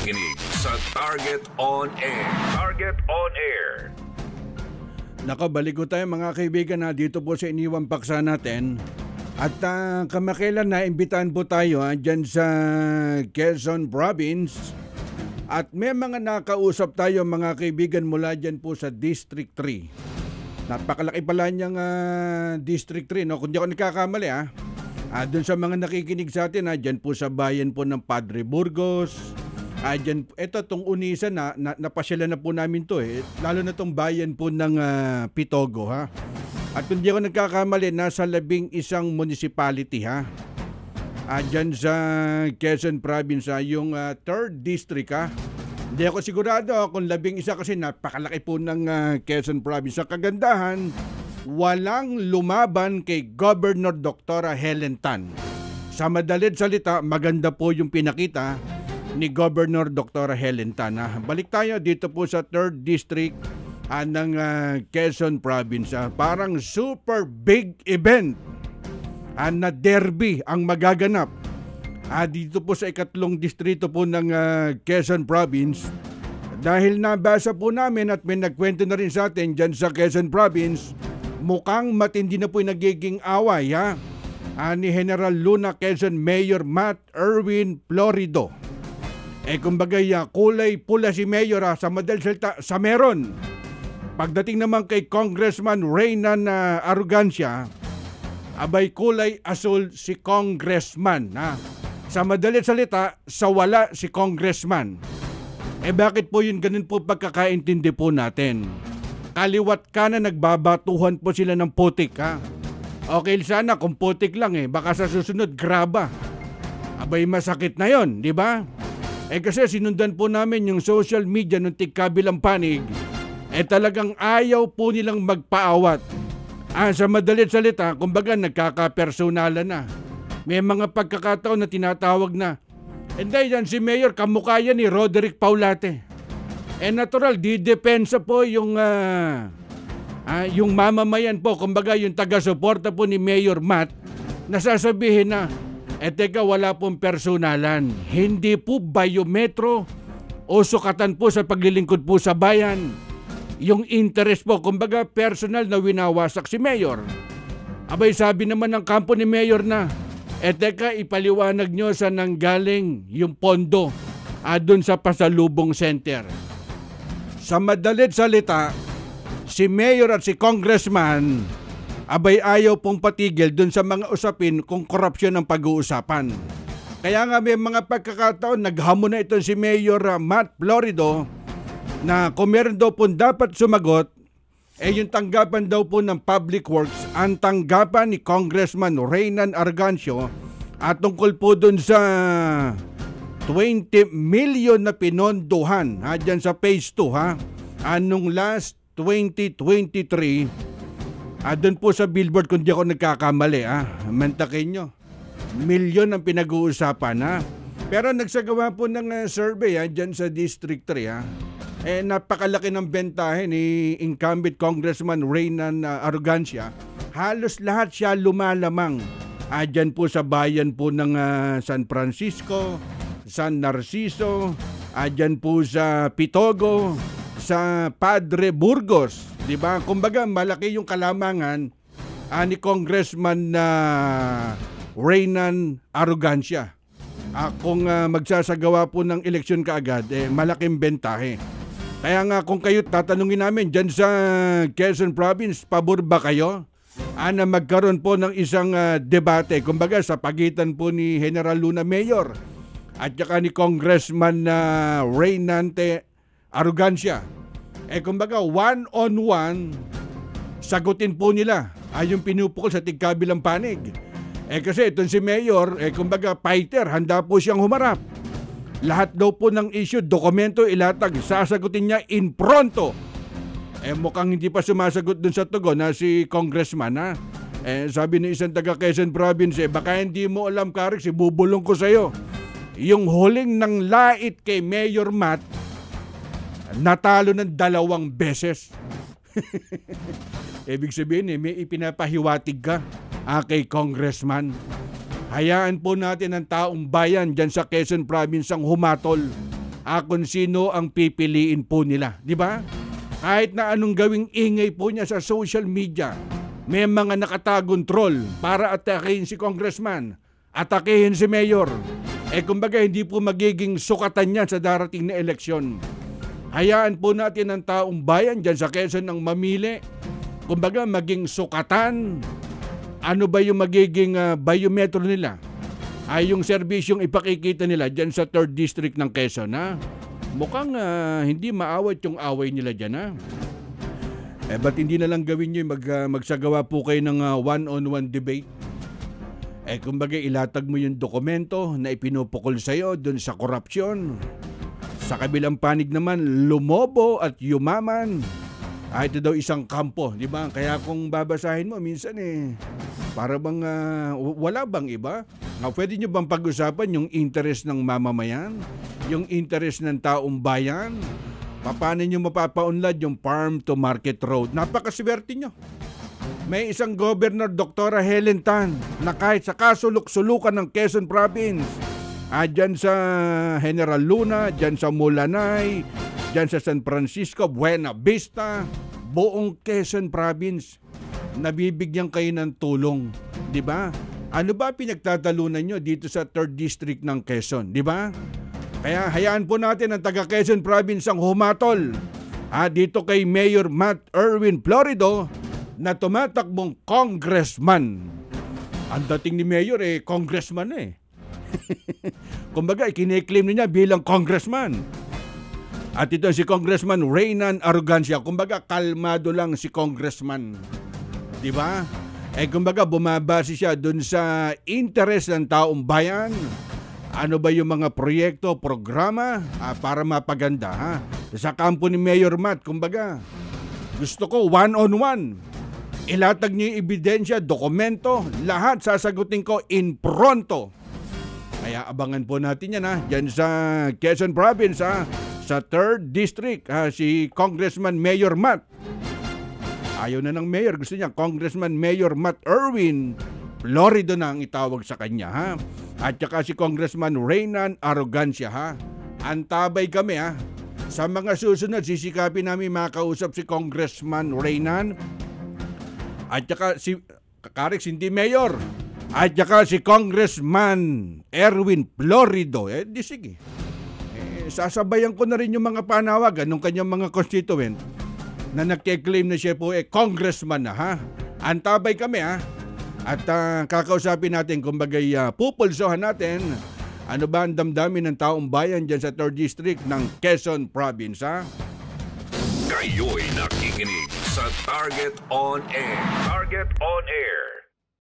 nakikinig sa Target On Air. Target On Air. Nakabalik ko tayo mga kaibigan na dito po sa iniwang paksa natin. At kamakailan na imbitahan po tayo dyan sa Quezon Province. At may mga nakausap tayo mga kaibigan mula dyan po sa District 3. Napakalaki pala niyang District 3, no? Kung di ako nagkakamali doon sa mga nakikinig sa atin, dyan po sa bayan po ng Padre Burgos. Dyan, ito tong Unisa napasyalan na po namin to lalo na tong bayan po ng Pitogo At kung di ako nagkakamali, nasa 11 municipality dyan sa Quezon Province yung 3rd District Hindi ako sigurado kung 11 kasi napakalaki po ng Quezon Province. Sa kagandahan, walang lumaban kay Governor Dr. Helen Tan. Sa madalit salita, maganda po yung pinakita ni Governor Dr. Helen Tan. Balik tayo dito po sa 3rd District ng Quezon Province. Parang super big event na derby ang magaganap dito po sa ikatlong distrito po ng Quezon Province. Dahil nabasa po namin at may nagkwento na rin sa atin dyan sa Quezon Province, mukhang matindi na po yung nagiging away ni General Luna Quezon Mayor Matt Erwin Florido. Kumbaga kulay pula si Mayor sa madaling salita, sa meron. Pagdating naman kay Congressman Reynan Arrogancia, abay kulay asul si Congressman. Sa madaling salita, sa wala si Congressman. Bakit po yun ganun po pagkakaintindi po natin? Kaliwat kanan nagbabatuhan po sila ng putik Okay sana kung putik lang baka sa susunod graba. Abay masakit na yon, di ba? Kasi sinundan po namin yung social media nung tigkabilang panig. Talagang ayaw po nilang magpaawat. Sa madalit salita, kumbaga nagkakapersonalan na. May mga pagkakataon na tinatawag na, hindi yan si Mayor, kamukha yan ni Roderick Paulate. Natural, didepensa po yung mamamayan po, kumbaga yung taga-suporta po ni Mayor Matt, nasasabihin na, teka, wala pong personalan. Hindi po biometro o sukatan po sa paglilingkod po sa bayan. Yung interest po, kumbaga personal na winawasak si Mayor. Abay sabi naman ng kampo ni Mayor na, teka, ipaliwanag nyo sa nanggaling yung pondo doon sa Pasalubong Center. Sa madalit salita, si Mayor at si Congressman abay ayaw pong patigil dun sa mga usapin kung korupsyon ang pag-uusapan. Kaya nga may mga pagkakataon naghamon na ito si Mayor Matt Florido na kung meron daw po dapat sumagot, yung tanggapan daw po ng Public Works, ang tanggapan ni Congressman Reynan Arrogancia tungkol po dun sa 20 million na pinondohan dyan sa Phase 2 nung last 2023 doon po sa billboard kung di ako nagkakamali mantakin nyo, milyon ang pinag-uusapan Pero nagsagawa po ng survey dyan sa District 3 napakalaki ng bentahe ni incumbent Congressman Reynan Arrogancia. Halos lahat siya lumalamang dyan po sa bayan po ng San Francisco, San Narciso, dyan po sa Pitogo, sa Padre Burgos, di ba? Kumbaga malaki yung kalamangan ni Congressman Reynan Arrogancia. Kung magsasagawa po ng eleksyon kaagad, malaking bentahe. Kaya nga kung kayo tatanungin namin dyan sa Quezon Province, pabor ba kayo na magkaroon po ng isang debate, kumbaga sa pagitan po ni General Luna Mayor at saka ni Congressman Reynan Arrogancia. Kumbaga one-on-one, sagutin po nila yung pinupukol sa tigkabilang panig. Kasi itong si Mayor, kumbaga fighter, handa po siyang humarap. Lahat daw po ng issue, dokumento ilatag, sasagutin niya in pronto. Mukhang hindi pa sumasagot dun sa tugon si Congressman sabi ni isang taga Quezon Province, baka hindi mo alam Karik, bubulong ko sa'yo. Yung huling ng lait kay Mayor Matt, natalo ng 2 beses. Ibig sabihin may ipinapahiwatig ka kay Congressman. Hayaan po natin ang taong bayan dyan sa Quezon Province ang humatol kung sino ang pipiliin po nila, di ba? Kahit na anong gawing ingay po niya sa social media, may mga nakatagong troll para atakihin si congressman, atakihin si mayor. Kumbaga hindi po magiging sukatan niya sa darating na eleksyon. Hayaan po natin ang taong bayan dyan sa Quezon ang mamili. Kumbaga maging sukatan. Ano ba yung magiging biometro nila? Ay yung serbisyong ipakikita nila dyan sa 3rd District ng Quezon, ha? Mukhang hindi maawat yung away nila dyan, ha? Ba't hindi na lang gawin nyo magsagawa po kayo ng one-on-one debate? Kumbaga ilatag mo yung dokumento na ipinupukol sa'yo dun sa korupsyon. Sa kabilang panig naman, lumobo at yumaman. Ito daw isang kampo, di ba? Kaya kung babasahin mo, minsan para bang wala bang iba? Pwede nyo bang pag-usapan yung interest ng mamamayan? Yung interest ng taong bayan? Paano nyo mapapaunlad yung farm to market road? Napakaswerte nyo. May isang governor, Dr. Helen Tan, na kahit sa kasuluk-sulukan ng Quezon Province, dyan sa General Luna, dyan sa Mulanay, dyan sa San Francisco, Buena Vista, buong Quezon Province, nabibigyan kayo ng tulong, di ba? Ano ba pinagtatalunan nyo dito sa 3rd District ng Quezon, di ba? Kaya hayaan po natin ang taga Quezon Province ang humatol dito kay Mayor Matt Erwin Florido na tumatakbong congressman. Ang dating ni Mayor congressman Kumbaga kine-claim niya bilang congressman. At ito si Congressman Reynan Arrogancia. Kumbaga kalmado lang si congressman. Di ba? Kumbaga bumabase siya dun sa interes ng taong bayan. Ano ba yung mga proyekto, programa para mapaganda, ha? Sa kampo ni Mayor Matt, kumbaga gusto ko one-on-one. Ilatag niyo yung ebidensya, dokumento, lahat sasagutin ko in pronto. Kaya abangan po natin yan, dyan sa Quezon Province, sa 3rd District, si Congressman Mayor Matt. Ayaw na ng mayor, gusto niya Congressman Mayor Matt Erwin Florido na ang itawag sa kanya, ha? At saka si Congressman Reynan Arrogancia, ha? Antabay kami, ha? Sa mga susunod, sisikapin namin makausap si Congressman Reynan at saka si Karix, hindi mayor. At saka si Congressman Erwin Florido. Di sige. Sasabayan ko na rin yung mga panawagan ng kanyang mga constituent na nagke-claim na siya po congressman na, ha? Antabay kami, ha? At kakausapin natin, kumbagay pupulsohan natin ano ba ang damdamin ng taong bayan dyan sa 3rd District ng Quezon Province, ha? Kayo'y nakikinig sa Target on Air. Target on Air.